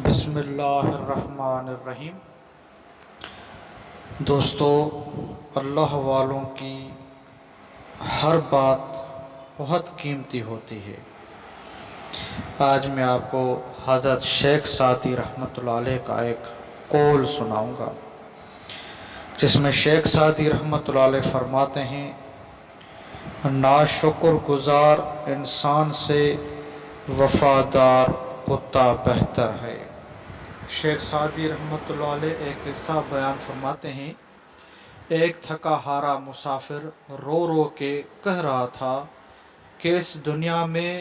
بسم اللہ الرحمن الرحیم۔ دوستو، اللہ والوں کی ہر بات بہت قیمتی ہوتی ہے۔ آج میں آپ کو حضرت شیخ سعدی رحمۃ اللہ علیہ کا ایک قول سناؤں گا، جس میں شیخ سعدی رحمۃ اللہ علیہ فرماتے ہیں، ناشکر گزار انسان سے وفادار کتا بہتر ہے۔ شیخ سعدی رحمۃ اللہ علیہ ایک قصہ بیان فرماتے ہیں، ایک تھکا ہارا مسافر رو رو کے کہہ رہا تھا کہ اس دنیا میں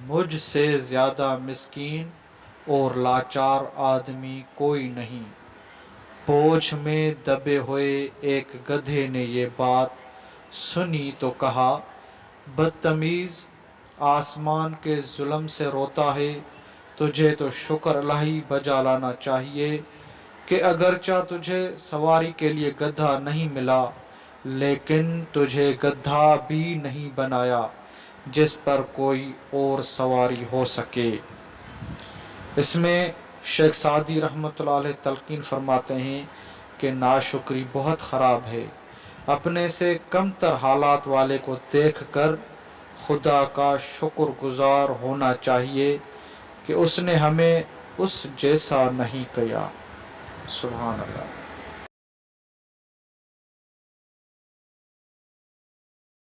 مجھ سے زیادہ مسکین اور لاچار آدمی کوئی نہیں۔ بوجھ میں دبے ہوئے ایک گدھے نے یہ بات سنی تو کہا، بدتمیز، آسمان کے ظلم سے روتا ہے، تجھے تو شکر الہی بجا لانا چاہیے کہ اگرچہ تجھے سواری کے لیے گدھا نہیں ملا، لیکن تجھے گدھا بھی نہیں بنایا جس پر کوئی اور سواری ہو سکے۔ اس میں شیخ سعدی رحمۃ اللہ علیہ تلقین فرماتے ہیں کہ ناشکری بہت خراب ہے۔ اپنے سے کم تر حالات والے کو دیکھ کر خدا کا شکر گزار ہونا چاہیے کہ اس نے ہمیں اس جیسا نہیں کیا۔ سبحان اللہ۔